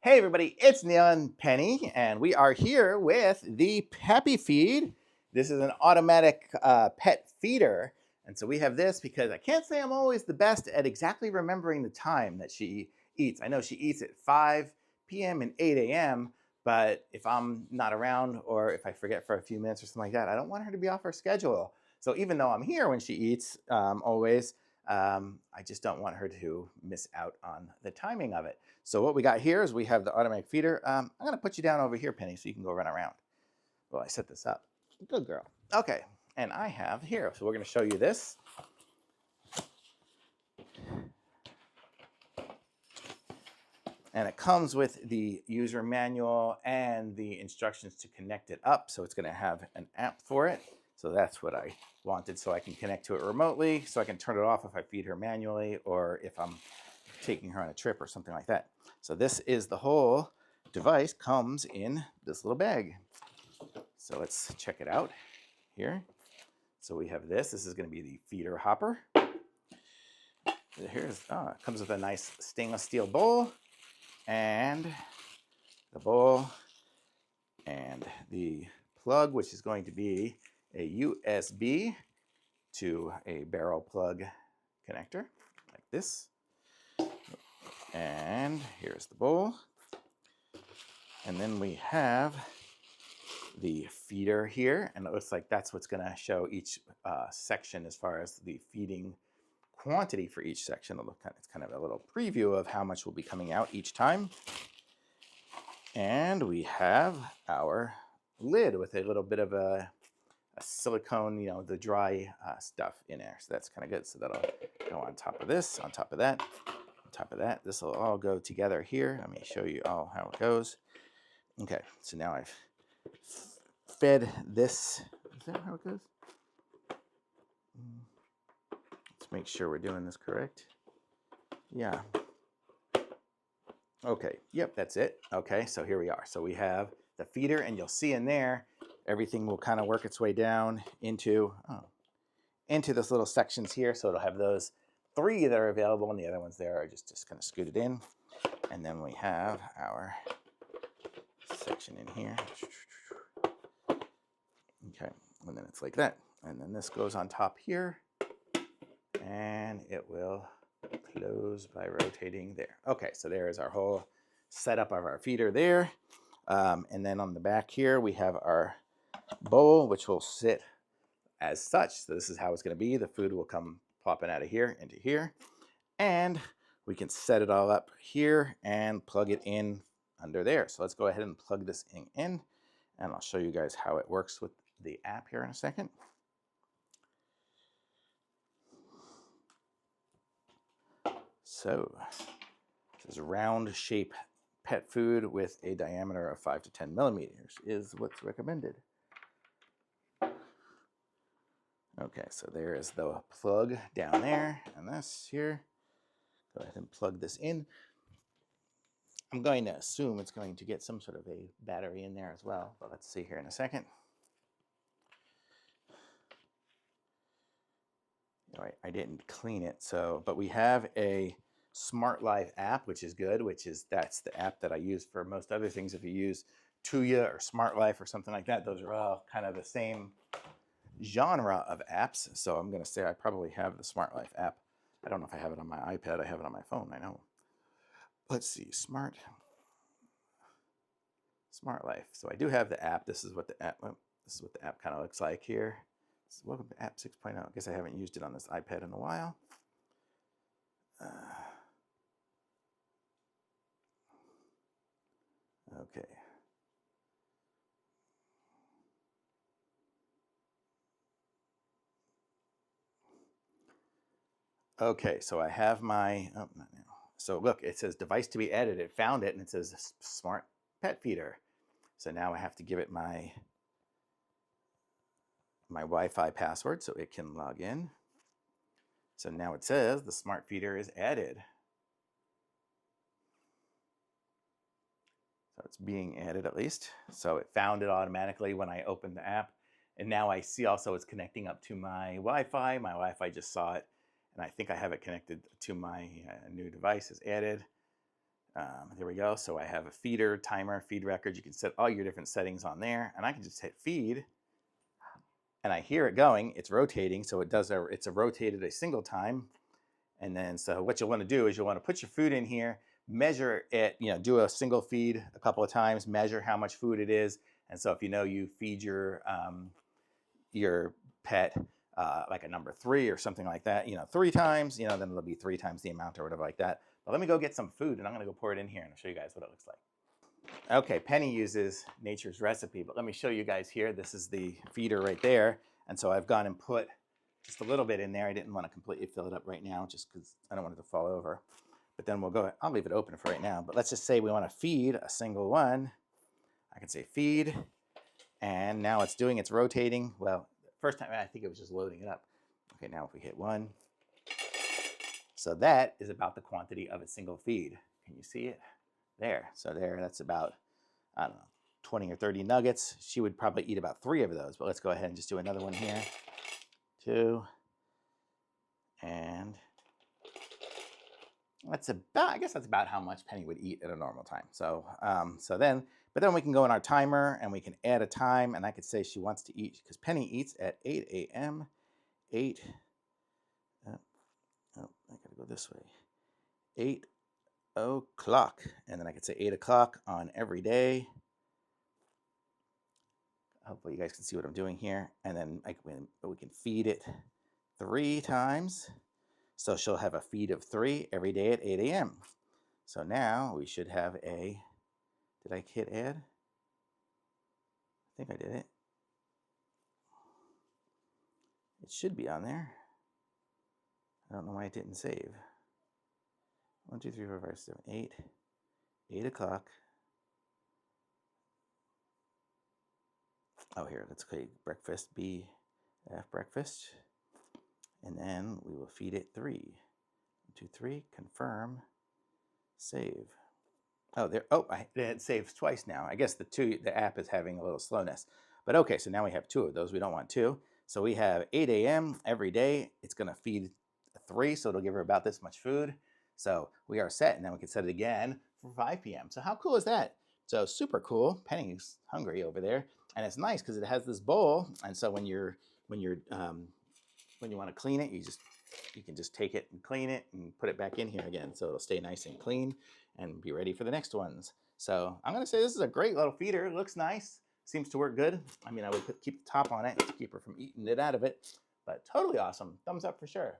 Hey everybody, it's Neil and Penny, and we are here with the PAPIFEED. This is an automatic pet feeder, and so we have this because I can't say I'm always the best at exactly remembering the time that she eats. I know she eats at 5 p.m. and 8 a.m., but if I'm not around or if I forget for a few minutes or something like that, I don't want her to be off her schedule. So even though I'm here when she eats always, I just don't want her to miss out on the timing of it. So what we got here is we have the automatic feeder. I'm going to put you down over here, Penny, so you can go run around. Well, I set this up. Good girl. Okay, and I have here. So we're going to show you this. And it comes with the user manual and the instructions to connect it up. So it's going to have an app for it. So that's what I wanted, so I can connect to it remotely, so I can turn it off if I feed her manually or if I'm taking her on a trip or something like that. So this is the whole device, comes in this little bag. So let's check it out here. So we have this. This is going to be the feeder hopper. It comes with a nice stainless steel bowl and the bowl and the plug, which is going to be a USB to a barrel plug connector like this. And here's the bowl. And then we have the feeder here, and it looks like that's what's going to show each section as far as the feeding quantity for each section. It's kind of a little preview of how much will be coming out each time. And we have our lid with a little bit of a silicone, the dry stuff in there. So that's kind of good. So that'll go on top of this, on top of that, on top of that. This will all go together here. Let me show you all how it goes. Okay, so now I've fed this. Is that how it goes? Let's make sure we're doing this correct. Yeah. Okay, yep, that's it. Okay, so here we are. So we have the feeder, and you'll see in there, everything will kind of work its way down into this little sections here. So it'll have those 3 that are available, and the other ones there are just kind of scooted in. And then we have our section in here. Okay, and then it's like that. And then this goes on top here, and it will close by rotating there. Okay, so there is our whole setup of our feeder there. And then on the back here, we have our bowl, which will sit as such. So this is how it's going to be. The food will come popping out of here into here. And we can set it all up here and plug it in under there. So let's go ahead and plug this in, and I'll show you guys how it works with the app here in a second. So this is round shape pet food with a diameter of 5 to 10 millimeters is what's recommended. Okay, so there is the plug down there, and this here. Go ahead and plug this in. I'm going to assume it's going to get some sort of a battery in there as well, but let's see here in a second. All right, I didn't clean it, but we have a Smart Life app, which is good, that's the app that I use for most other things. If you use Tuya or Smart Life or something like that, those are all kind of the same genre of apps. So I'm going to say I probably have the Smart Life app. I don't know if I have it on my iPad. I have it on my phone, I know. Let's see, Smart Life. So I do have the app. This is what the app kind of looks like here. Welcome to app 6.0. I guess I haven't used it on this iPad in a while. Okay. Okay, so I have my, not now. So look, it says device to be added. It found it, and it says Smart Pet Feeder. So now I have to give it my Wi-Fi password so it can log in. So now it says the Smart Feeder is added. So it's being added at least. So it found it automatically when I opened the app. And now I see also it's connecting up to my Wi-Fi. My Wi-Fi just saw it, and I think I have it connected to my new device is added. There we go. So I have a feeder, timer, feed record. You can set all your different settings on there, and I can just hit feed, and I hear it going. It's rotating, so it's rotated a single time. And then, so what you'll want to do is you'll want to put your food in here, measure it, do a single feed a couple of times, measure how much food it is. And so if you feed your pet like a number 3 or something like that, 3 times, then it'll be 3 times the amount or whatever like that. But let me go get some food, and I'm going to go pour it in here and I'll show you guys what it looks like. Okay, Penny uses nature's recipe, but let me show you guys here. This is the feeder right there. And so I've gone and put just a little bit in there. I didn't want to completely fill it up right now just because I don't want it to fall over. But then I'll leave it open for right now. But let's just say we want to feed a single one. I can say feed, and now it's rotating. Well, first time I think it was just loading it up. Okay, now if we hit 1. So that is about the quantity of a single feed. Can you see it? There. So that's about, I don't know, 20 or 30 nuggets. She would probably eat about 3 of those, but let's go ahead and just do another one here. 2. And I guess that's about how much Penny would eat at a normal time. So, but then we can go in our timer and we can add a time, and I could say she wants to eat, because Penny eats at 8 a.m. 8, I gotta go this way. 8 o'clock, and then I could say 8 o'clock on every day. Hopefully you guys can see what I'm doing here. And then we can feed it 3 times. So she'll have a feed of 3 every day at 8 a.m. So now we should have did I hit add? I think I did it. It should be on there. I don't know why it didn't save. 1, 2, 3, 4, 5, 7, 8. 8 o'clock. Oh, here, let's click breakfast, breakfast. And then we will feed it 3. 1, 2, 3, confirm, save. Oh, it saves twice now. I guess the app is having a little slowness. But okay, so now we have 2 of those. We don't want 2. So we have 8 a.m. every day. It's going to feed 3, so it'll give her about this much food. So we are set, and then we can set it again for 5 p.m. So how cool is that? So super cool. Penny's hungry over there, and it's nice because it has this bowl. And so when you want to clean it, you can just take it and clean it and put it back in here again, so it'll stay nice and clean and be ready for the next ones. So I'm gonna say this is a great little feeder. It looks nice. Seems to work good. I mean, I would keep the top on it to keep her from eating it out of it, but totally awesome. Thumbs up for sure.